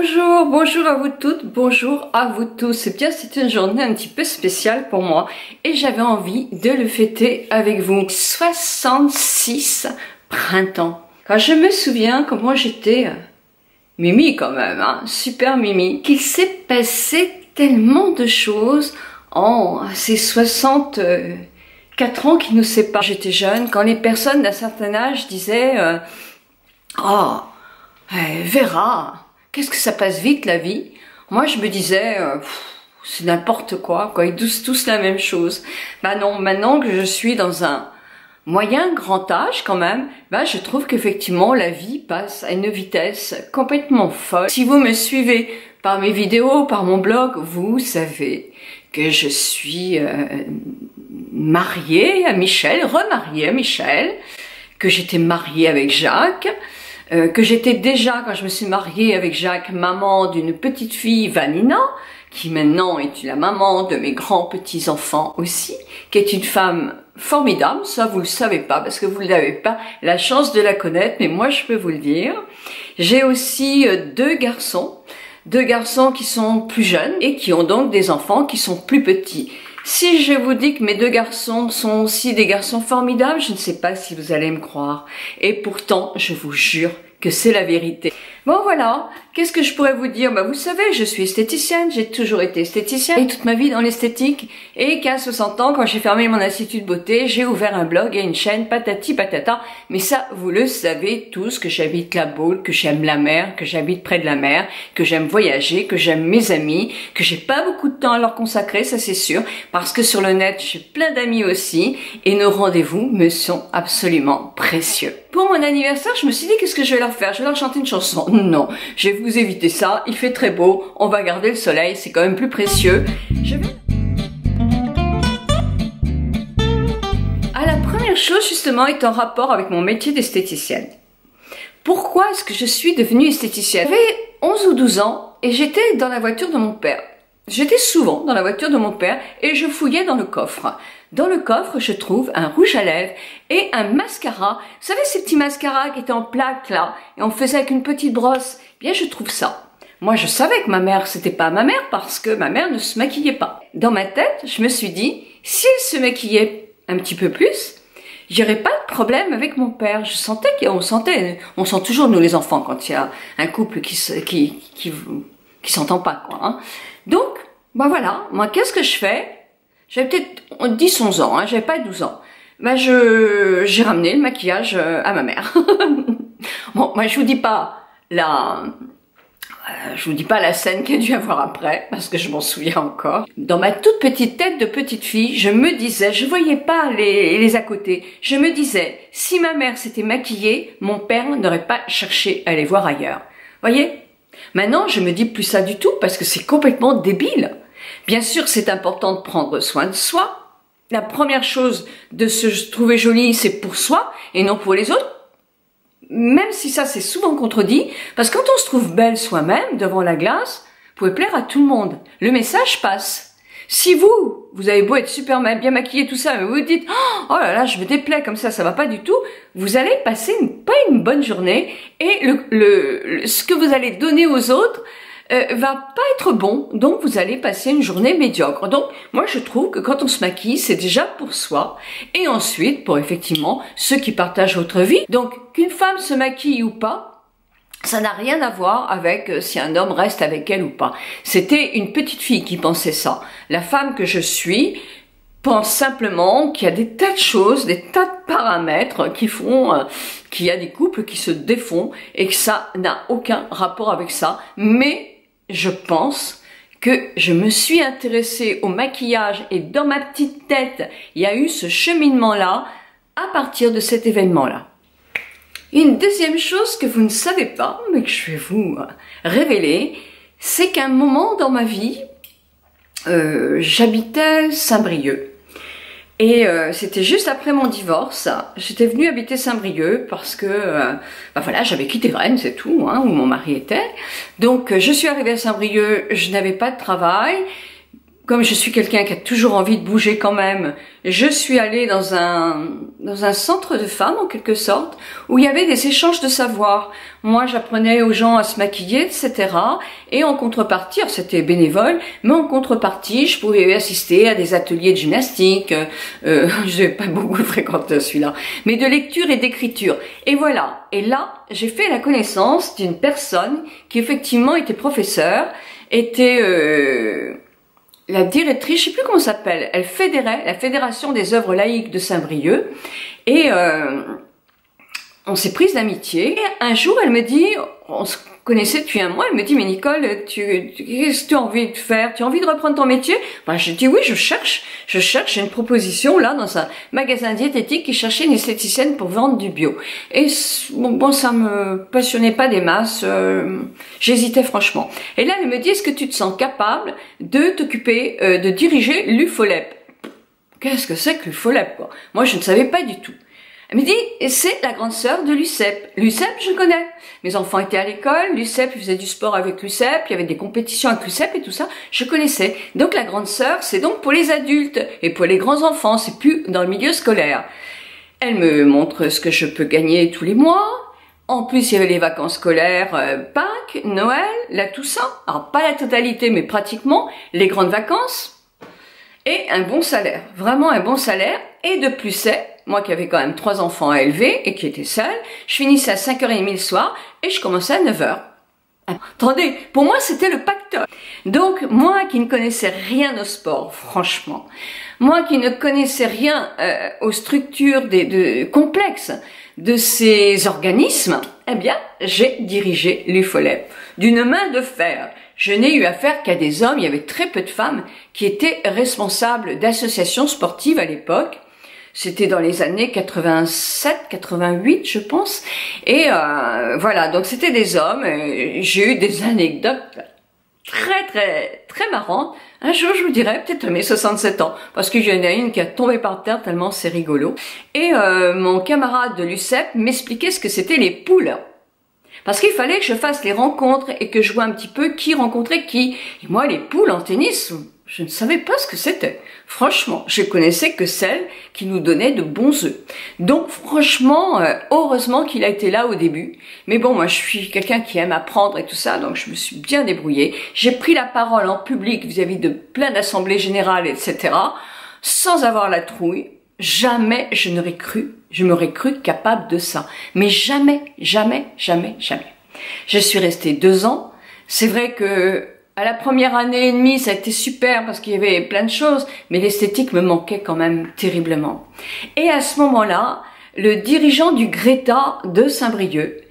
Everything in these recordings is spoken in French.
Bonjour, bonjour à vous toutes, bonjour à vous tous. Eh bien, c'est une journée un petit peu spéciale pour moi et j'avais envie de le fêter avec vous. 66 printemps. Quand je me souviens comment j'étais mimi quand même, hein, super mimi, qu'il s'est passé tellement de choses en ces 64 ans qui nous séparent. J'étais jeune, quand les personnes d'un certain âge disaient oh, Vera, qu'est-ce que ça passe vite la vie. Moi je me disais c'est n'importe quoi, ils disent tous la même chose. Bah non, maintenant que je suis dans un moyen grand âge quand même, bah je trouve qu'effectivement la vie passe à une vitesse complètement folle. Si vous me suivez par mes vidéos, par mon blog, vous savez que je suis mariée à Michel, remariée à Michel, que j'étais mariée avec Jacques, que j'étais déjà, quand je me suis mariée avec Jacques, maman d'une petite fille, Vanina, qui maintenant est la maman de mes grands petits-enfants aussi, qui est une femme formidable. Ça vous le savez pas parce que vous n'avez pas la chance de la connaître, mais moi je peux vous le dire. J'ai aussi deux garçons qui sont plus jeunes et qui ont donc des enfants qui sont plus petits. Si je vous dis que mes deux garçons sont aussi des garçons formidables, je ne sais pas si vous allez me croire. Et pourtant, je vous jure que c'est la vérité. Bon voilà, qu'est-ce que je pourrais vous dire? Bah vous savez, je suis esthéticienne, j'ai toujours été esthéticienne, et toute ma vie dans l'esthétique, et qu'à 60 ans, quand j'ai fermé mon institut de beauté, j'ai ouvert un blog et une chaîne, patati patata, mais ça, vous le savez tous, que j'habite la Baule, que j'aime la mer, que j'habite près de la mer, que j'aime voyager, que j'aime mes amis, que j'ai pas beaucoup de temps à leur consacrer, ça c'est sûr, parce que sur le net, j'ai plein d'amis aussi, et nos rendez-vous me sont absolument précieux. Pour mon anniversaire, je me suis dit, qu'est-ce que je vais leur faire? Je vais leur chanter une chanson. Non, je vais vous éviter ça, il fait très beau, on va garder le soleil, c'est quand même plus précieux. La première chose justement est en rapport avec mon métier d'esthéticienne. Pourquoi est-ce que je suis devenue esthéticienne? J'avais 11 ou 12 ans et j'étais dans la voiture de mon père. J'étais souvent dans la voiture de mon père et je fouillais dans le coffre. Dans le coffre, je trouve un rouge à lèvres et un mascara. Vous savez ces petits mascaras qui étaient en plaques là et on faisait avec une petite brosse? Bien, je trouve ça. Moi, je savais que ma mère, c'était pas ma mère parce que ma mère ne se maquillait pas. Dans ma tête, je me suis dit, si elle se maquillait un petit peu plus, j'aurais pas de problème avec mon père. Je sentais on sent toujours nous les enfants quand il y a un couple qui s'entend pas quoi. Hein. Donc, bah voilà, moi qu'est-ce que je fais? J'avais peut-être 10-11 ans, hein, j'avais pas 12 ans. Bah j'ai ramené le maquillage à ma mère. Bon, moi je vous dis pas la scène qu'il y a dû avoir après, parce que je m'en souviens encore. Dans ma toute petite tête de petite fille, je me disais, je voyais pas les à côté, je me disais, si ma mère s'était maquillée, mon père n'aurait pas cherché à aller voir ailleurs. Voyez? Maintenant, je me dis plus ça du tout, parce que c'est complètement débile. Bien sûr, c'est important de prendre soin de soi. La première chose de se trouver jolie, c'est pour soi, et non pour les autres. Même si ça c'est souvent contredit, parce que quand on se trouve belle soi-même devant la glace, vous pouvez plaire à tout le monde. Le message passe. Si vous avez beau être super bien maquillé tout ça, mais vous vous dites oh là là je me déplais comme ça va pas du tout, vous allez passer pas une bonne journée et ce que vous allez donner aux autres va pas être bon, donc vous allez passer une journée médiocre. Donc moi je trouve que quand on se maquille, c'est déjà pour soi et ensuite pour effectivement ceux qui partagent votre vie. Donc qu'une femme se maquille ou pas, ça n'a rien à voir avec si un homme reste avec elle ou pas. C'était une petite fille qui pensait ça. La femme que je suis pense simplement qu'il y a des tas de choses, des tas de paramètres qui font qu'il y a des couples qui se défont et que ça n'a aucun rapport avec ça. Mais je pense que je me suis intéressée au maquillage et dans ma petite tête, il y a eu ce cheminement-là à partir de cet événement-là. Une deuxième chose que vous ne savez pas, mais que je vais vous révéler, c'est qu'à un moment dans ma vie, j'habitais Saint-Brieuc. Et c'était juste après mon divorce. J'étais venue habiter Saint-Brieuc parce que bah voilà, j'avais quitté Rennes, c'est tout, hein, où mon mari était. Donc je suis arrivée à Saint-Brieuc, je n'avais pas de travail. comme je suis quelqu'un qui a toujours envie de bouger quand même, je suis allée dans un centre de femmes en quelque sorte, où il y avait des échanges de savoir. Moi, j'apprenais aux gens à se maquiller, etc. Et en contrepartie, c'était bénévole, mais en contrepartie, je pouvais assister à des ateliers de gymnastique. Je n'ai pas beaucoup fréquenté celui-là, mais de lecture et d'écriture. Et voilà. Et là, j'ai fait la connaissance d'une personne qui effectivement était professeure, était la directrice, je sais plus comment ça s'appelle, elle fédérait la Fédération des œuvres laïques de Saint-Brieuc, et on s'est prise d'amitié. Un jour, elle me dit, on se connaissait depuis un mois, elle me dit, mais Nicole, qu'est-ce que tu as envie de faire? Tu as envie de reprendre ton métier? Ben, je dis oui, je cherche une proposition là dans un magasin diététique qui cherchait une esthéticienne pour vendre du bio. Et bon, ça me passionnait pas des masses, j'hésitais franchement. Et là, elle me dit, est-ce que tu te sens capable de t'occuper, de diriger l'UFOLEP? Qu'est-ce que c'est que l'UFOLEP, quoi? Moi, je ne savais pas du tout. Elle me dit, c'est la grande sœur de l'UCEP. L'UCEP, je connais. Mes enfants étaient à l'école, l'UCEP, ils faisaient du sport avec l'UCEP, il y avait des compétitions avec l'UCEP et tout ça, je connaissais. Donc la grande sœur, c'est donc pour les adultes et pour les grands enfants, c'est plus dans le milieu scolaire. Elle me montre ce que je peux gagner tous les mois. En plus, il y avait les vacances scolaires, Pâques, Noël, la Toussaint. Alors pas la totalité, mais pratiquement, les grandes vacances. Et un bon salaire, vraiment un bon salaire. Et de plus c'est, moi qui avais quand même 3 enfants à élever et qui était seule, je finissais à 5h30 le soir et je commençais à 9h. Attendez, pour moi c'était le pactole. Donc moi qui ne connaissais rien au sport, franchement, moi qui ne connaissais rien aux structures complexes de ces organismes, eh bien j'ai dirigé l'UFOLEP d'une main de fer. Je n'ai eu affaire qu'à des hommes, il y avait très peu de femmes qui étaient responsables d'associations sportives à l'époque. C'était dans les années 87, 88, je pense. Et voilà, donc c'était des hommes. J'ai eu des anecdotes très marrantes. Un jour, je vous dirai, peut-être à mes 67 ans, parce qu'il y en a une qui a tombé par terre tellement c'est rigolo. Et mon camarade de l'UCEP m'expliquait ce que c'était les poules. Parce qu'il fallait que je fasse les rencontres et que je vois un petit peu qui rencontrait qui. Et moi, les poules en tennis, je ne savais pas ce que c'était. Franchement, je connaissais que celles qui nous donnaient de bons œufs. Donc franchement, heureusement qu'il a été là au début. Mais bon, moi je suis quelqu'un qui aime apprendre et tout ça, donc je me suis bien débrouillée. J'ai pris la parole en public vis-à-vis de plein d'assemblées générales, etc. sans avoir la trouille. Jamais je m'aurais cru capable de ça. Mais jamais. Je suis restée 2 ans. C'est vrai que à la première année et demie, ça a été super parce qu'il y avait plein de choses, mais l'esthétique me manquait quand même terriblement. Et à ce moment-là, le dirigeant du Greta de Saint-Brieuc,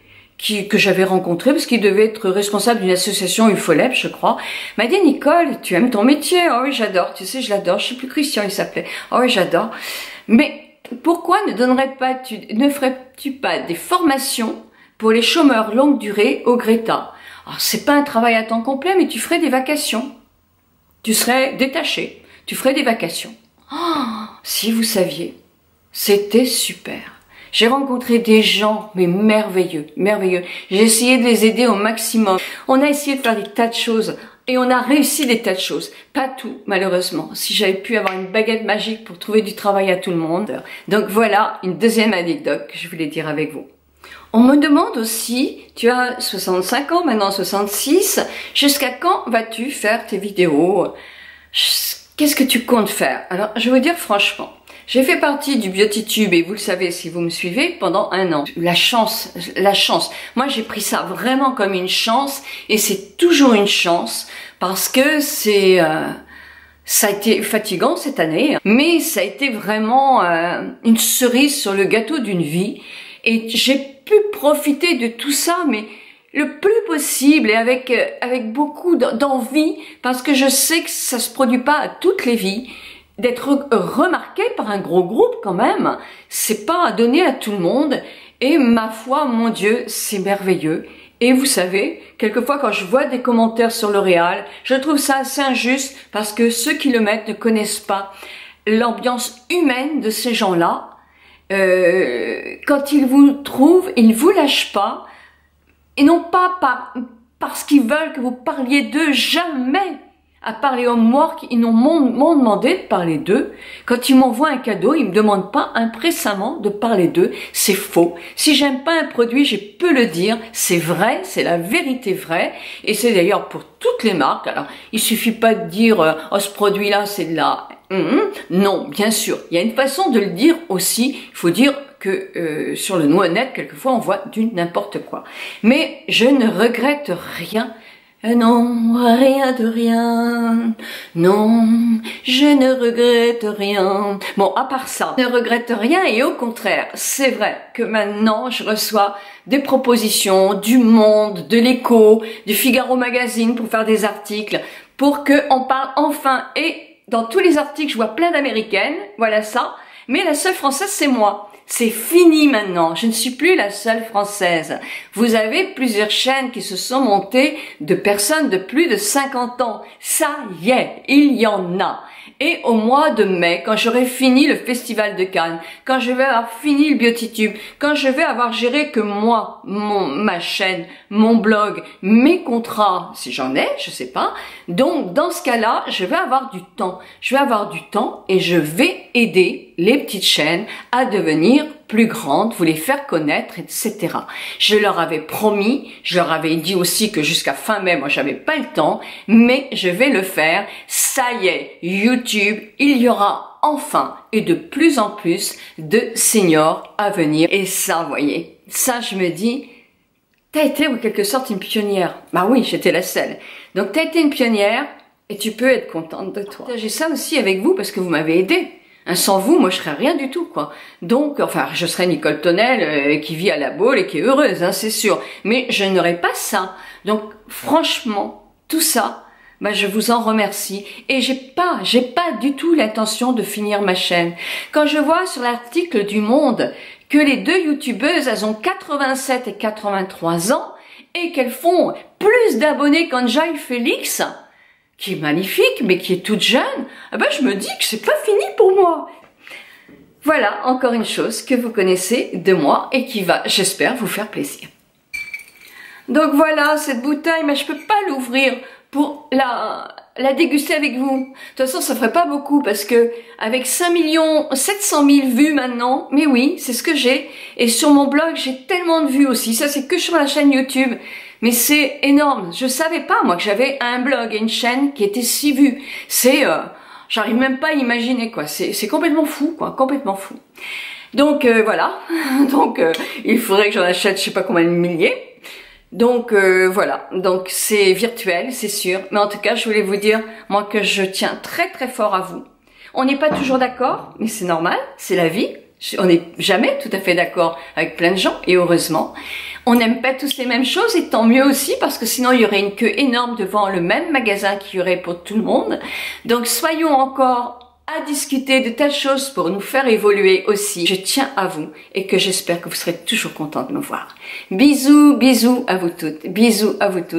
que j'avais rencontré parce qu'il devait être responsable d'une association UFOLEP, je crois, m'a dit, Nicole, tu aimes ton métier? Oh oui, j'adore, tu sais, je l'adore. Je sais plus, Christian, il s'appelait. Oh oui, j'adore. Mais pourquoi ne ferais-tu pas des formations pour les chômeurs longue durée au Greta? Alors, c'est pas un travail à temps complet, mais tu ferais des vacations. Tu serais détaché. Tu ferais des vacations. Oh, si vous saviez, c'était super. J'ai rencontré des gens, mais merveilleux. J'ai essayé de les aider au maximum. On a essayé de faire des tas de choses. Et on a réussi des tas de choses. Pas tout, malheureusement. Si j'avais pu avoir une baguette magique pour trouver du travail à tout le monde. Donc voilà, une deuxième anecdote que je voulais dire avec vous. On me demande aussi, tu as 65 ans, maintenant 66, jusqu'à quand vas-tu faire tes vidéos? Qu'est-ce que tu comptes faire? Alors, je vais vous dire franchement, j'ai fait partie du BeautyTube, et vous le savez si vous me suivez, pendant 1 an. La chance. Moi, j'ai pris ça vraiment comme une chance, et c'est toujours une chance, parce que ça a été fatigant cette année, mais ça a été vraiment une cerise sur le gâteau d'une vie, et j'ai pu profiter de tout ça, mais le plus possible et avec beaucoup d'envie, parce que je sais que ça se produit pas à toutes les vies. D'être remarqué par un gros groupe quand même, c'est pas à donner à tout le monde. Et ma foi, mon Dieu, c'est merveilleux. Et vous savez, quelquefois quand je vois des commentaires sur L'Oréal, je trouve ça assez injuste parce que ceux qui le mettent ne connaissent pas l'ambiance humaine de ces gens-là. Quand ils vous trouvent, ils vous lâchent pas, et non pas parce qu'ils veulent que vous parliez d'eux, jamais. à part les homework, ils m'ont demandé de parler d'eux. Quand ils m'envoient un cadeau, ils me demandent pas impressément de parler d'eux. C'est faux. Si j'aime pas un produit, je peux le dire. C'est vrai, c'est la vérité vraie. Et c'est d'ailleurs pour toutes les marques. Alors, il suffit pas de dire, oh, ce produit-là, c'est de la... Non, bien sûr. Il y a une façon de le dire aussi. Il faut dire que sur le net, quelquefois, on voit du n'importe quoi. Mais je ne regrette rien. Non, rien de rien. Non, je ne regrette rien. Bon, à part ça, je ne regrette rien et au contraire, c'est vrai que maintenant, je reçois des propositions du Monde, de l'Écho, du Figaro Magazine pour faire des articles, pour qu'on parle enfin. Et dans tous les articles, je vois plein d'Américaines, voilà ça. Mais la seule Française, c'est moi. C'est fini maintenant, je ne suis plus la seule Française. Vous avez plusieurs chaînes qui se sont montées de personnes de plus de 50 ans. Ça y est, il y en a. Et au mois de mai, quand j'aurai fini le Festival de Cannes, quand je vais avoir fini le BeautyTube, quand je vais avoir géré que moi, ma chaîne, mon blog, mes contrats, si j'en ai, je sais pas. Donc, dans ce cas-là, je vais avoir du temps. Je vais avoir du temps et je vais aider les petites chaînes à devenir plus grandes, vous les faire connaître, etc. Je leur avais promis, je leur avais dit aussi que jusqu'à fin mai, moi j'avais pas le temps, mais je vais le faire. Ça y est, YouTube, il y aura enfin et de plus en plus de seniors à venir. Et ça, vous voyez, ça je me dis, t'as été en quelque sorte une pionnière. Bah oui, j'étais la seule. Donc t'as été une pionnière et tu peux être contente de toi. J'ai ça aussi avec vous parce que vous m'avez aidé. Sans vous, moi, je serais rien du tout, quoi. Donc, enfin, je serais Nicole Tonnel, qui vit à la Baule et qui est heureuse, hein, c'est sûr. Mais je n'aurais pas ça. Donc, franchement, tout ça, bah, je vous en remercie. Et j'ai pas du tout l'intention de finir ma chaîne. Quand je vois sur l'article du Monde que les deux youtubeuses, elles ont 87 et 83 ans et qu'elles font plus d'abonnés qu'Anjay Félix, qui est magnifique, mais qui est toute jeune, eh ben je me dis que c'est pas fini pour moi. Voilà, encore une chose que vous connaissez de moi et qui va, j'espère, vous faire plaisir. Donc voilà, cette bouteille, mais je peux pas l'ouvrir pour la déguster avec vous. De toute façon, ça ferait pas beaucoup parce que avec 5 700 000 vues maintenant, mais oui, c'est ce que j'ai. Et sur mon blog, j'ai tellement de vues aussi. Ça, c'est que sur la chaîne YouTube. Mais c'est énorme. Je savais pas, moi, que j'avais un blog et une chaîne qui était si vue. C'est, j'arrive même pas à imaginer, quoi. C'est complètement fou, quoi. Complètement fou. Donc, voilà. Donc, il faudrait que j'en achète je sais pas combien de milliers. Donc, voilà. Donc, c'est virtuel, c'est sûr. Mais en tout cas, je voulais vous dire, moi, que je tiens très, très fort à vous. On n'est pas toujours d'accord, mais c'est normal. C'est la vie. On n'est jamais tout à fait d'accord avec plein de gens, et heureusement. On n'aime pas tous les mêmes choses, et tant mieux aussi, parce que sinon il y aurait une queue énorme devant le même magasin qu'il y aurait pour tout le monde. Donc soyons encore à discuter de telles choses pour nous faire évoluer aussi. Je tiens à vous, et que j'espère que vous serez toujours contents de me voir. Bisous, bisous à vous toutes, bisous à vous tous.